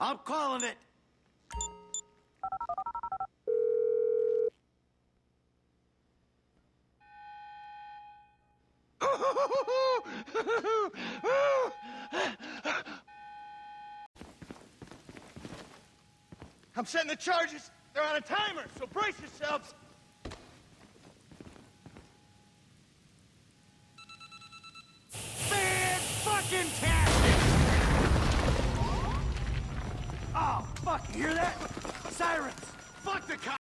I'm calling it. I'm setting the charges. They're on a timer, so brace yourselves. Fan-fucking-tastic! Oh, fuck, you hear that? Sirens! Fuck the cops!